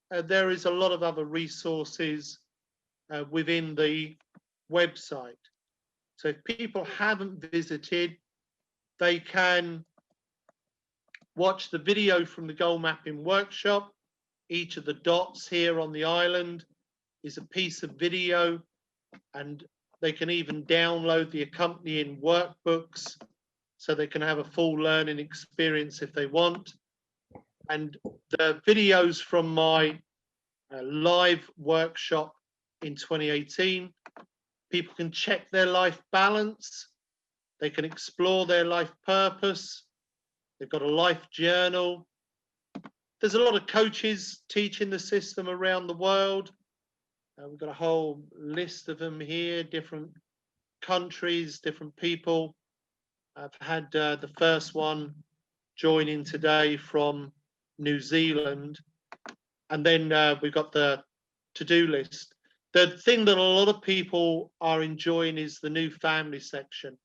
there is a lot of other resources within the website. So if people haven't visited, they can watch the video from the goal mapping workshop. Each of the dots here on the island is a piece of video, and they can even download the accompanying workbooks so they can have a full learning experience if they want. And the videos from my live workshop in 2018, people can check their life balance, they can explore their life purpose, they've got a life journal. There's a lot of coaches teaching the system around the world. We've got a whole list of them here, different countries, different people. I've had the first one joining today from New Zealand. And then we've got the to-do list. The thing that a lot of people are enjoying is the new family section.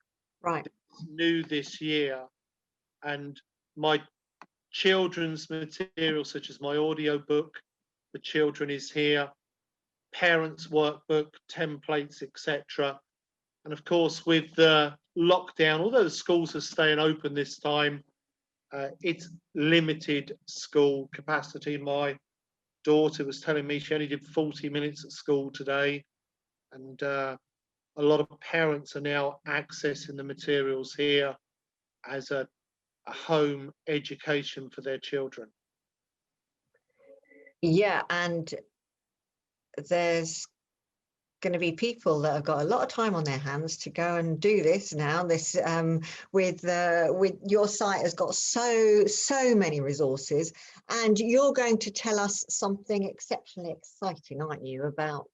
Right. It's new this year. And my children's material, such as my audio book for children, is here. Parents' workbook, templates, etc. And of course, with the lockdown, although the schools are staying open this time, it's limited school capacity. My daughter was telling me she only did 40 minutes at school today, and a lot of parents are now accessing the materials here as a home education for their children. Yeah, and there's going to be people that have got a lot of time on their hands to go and do this now. This with your site has got so many resources, and you're going to tell us something exceptionally exciting, aren't you, about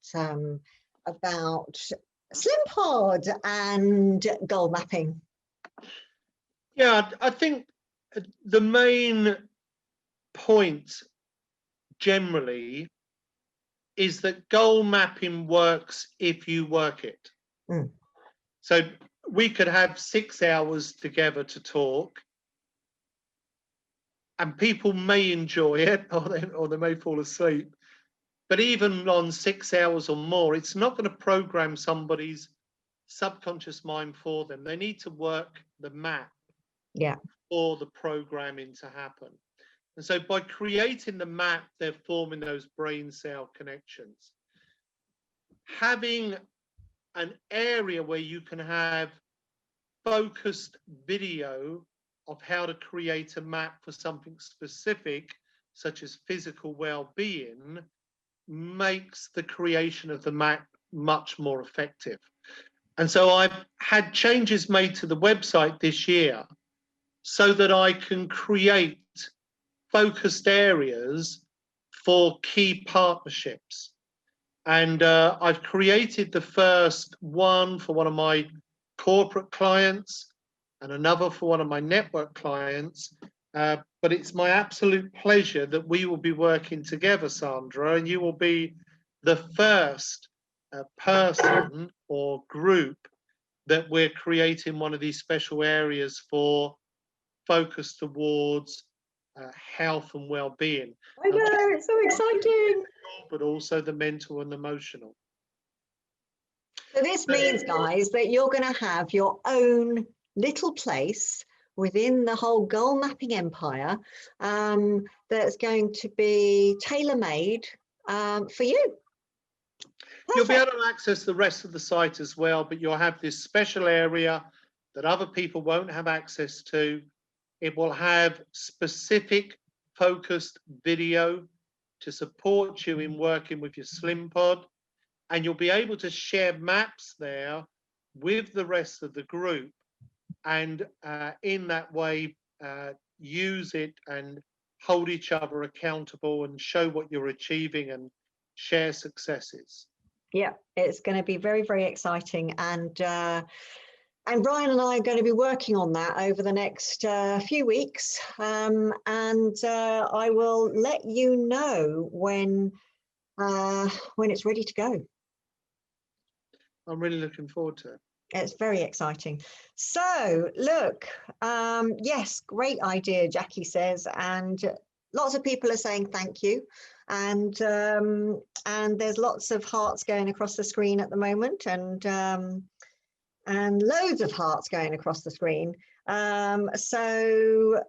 Slimpod and goal mapping? Yeah, I think the main point generally is that goal mapping works if you work it. Mm. So we could have 6 hours together to talk, and people may enjoy it, or they may fall asleep. But even on 6 hours or more, it's not going to program somebody's subconscious mind for them. They need to work the map, Yeah, for the programming to happen. And so by creating the map, they're forming those brain cell connections. Having an area where you can have focused video of how to create a map for something specific, such as physical well-being, makes the creation of the map much more effective. And so I've had changes made to the website this year so that I can create focused areas for key partnerships. And I've created the first one for one of my corporate clients and another for one of my network clients. But it's my absolute pleasure that we will be working together, Sandra, and you will be the first person or group that we're creating one of these special areas for, focus towards health and well-being. I know, it's so exciting. But also the mental and emotional. So this means, guys, that you're going to have your own little place within the whole goal mapping empire that's going to be tailor-made for you. Perfect. You'll be able to access the rest of the site as well, but you'll have this special area that other people won't have access to. It will have specific focused video to support you in working with your Slimpod, and you'll be able to share maps there with the rest of the group, and in that way use it and hold each other accountable and show what you're achieving and share successes. Yeah, it's going to be very, very exciting, and Brian and I are going to be working on that over the next few weeks, and I will let you know when it's ready to go. I'm really looking forward to it. It's very exciting. So look, yes, great idea, Jackie says, and lots of people are saying thank you, and there's lots of hearts going across the screen at the moment, and loads of hearts going across the screen. So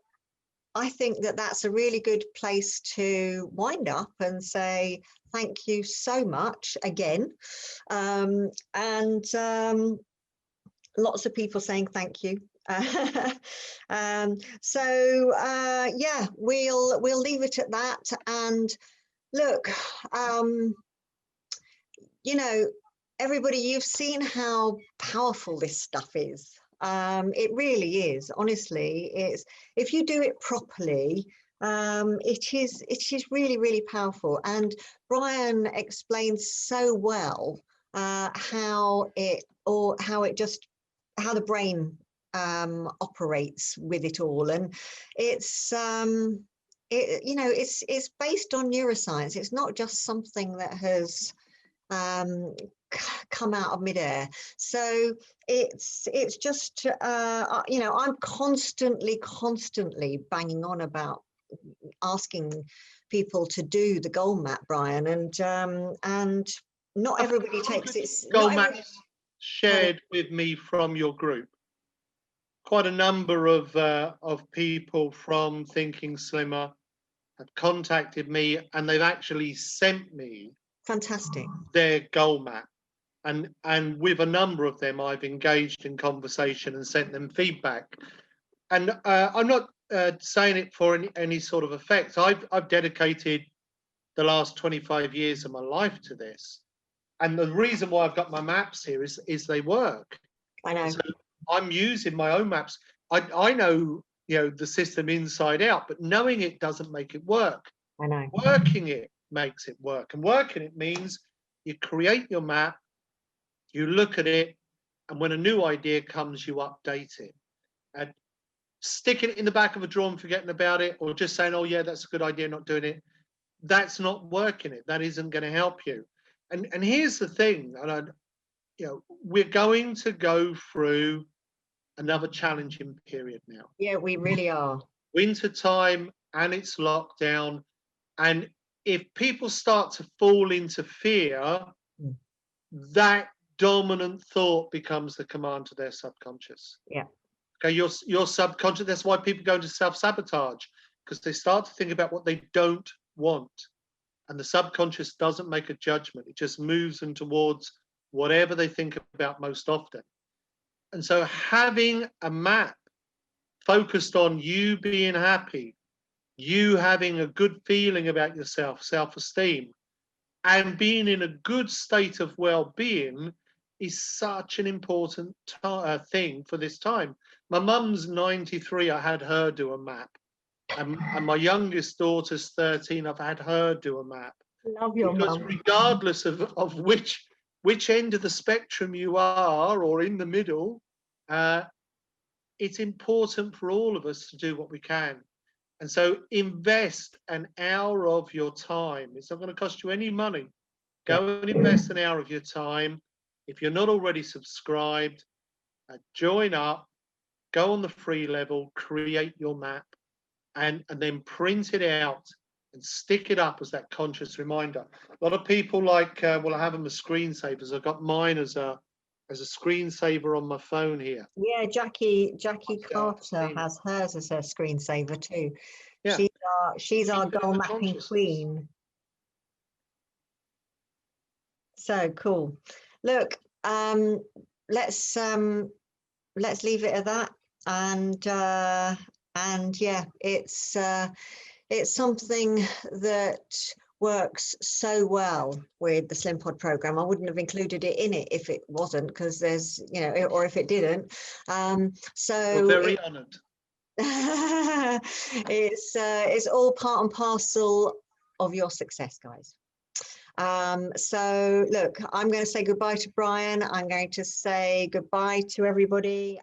I think that that's a really good place to wind up and say thank you so much again, and lots of people saying thank you. So yeah, we'll leave it at that. And look, you know, everybody, you've seen how powerful this stuff is. It really is, honestly. It's, if you do it properly, it is really, really powerful. And Brian explains so well how the brain operates with it all, and it's it's based on neuroscience. It's not just something that has come out of midair. So it's just I'm constantly banging on about asking people to do the goal map, Brian, and not everybody takes it. Goal maps shared with me from your group. Quite a number of people from Thinking Slimmer have contacted me, and they've actually sent me fantastic their goal map, and with a number of them I've engaged in conversation and sent them feedback. And I'm not saying it for any sort of effect. I've dedicated the last 25 years of my life to this, and the reason why I've got my maps here is they work. I know. So I'm using my own maps. I know, the system inside out, but knowing it doesn't make it work. I know. Working it makes it work, and working it means you create your map, you look at it, and when a new idea comes, you update it. And sticking it in the back of a drawer and forgetting about it, or just saying, oh yeah, that's a good idea, not doing it, that's not working it. That isn't going to help you. And here's the thing, and we're going to go through another challenging period now. Yeah, we really are. Winter time, and it's lockdown. And if people start to fall into fear, that dominant thought becomes the command to their subconscious. Yeah. Okay, your subconscious, that's why people go into self-sabotage, because they start to think about what they don't want. And the subconscious doesn't make a judgment. It just moves them towards whatever they think about most often. And so having a map focused on you being happy, you having a good feeling about yourself, self-esteem, and being in a good state of well-being is such an important thing for this time. My mum's 93, I had her do a map. And my youngest daughter's 13, I've had her do a map. Love your because mum. Regardless of which end of the spectrum you are, or in the middle, it's important for all of us to do what we can. And so invest an hour of your time. It's not going to cost you any money. Go and invest an hour of your time. If you're not already subscribed, join up, go on the free level, create your map, and then print it out and stick it up as that conscious reminder. A lot of people like, well, I have them as screensavers. I've got mine as a screensaver on my phone here. Yeah, Jackie Carter has hers as her screensaver too. Yeah. She's our goal mapping queen. So cool. Look, let's leave it at that. And yeah, it's something that works so well with the Slimpod program. I wouldn't have included it in it if it wasn't, because there's, or if it didn't. So we're very honored. It's all part and parcel of your success, guys. So look, I'm going to say goodbye to Brian. I'm going to say goodbye to everybody.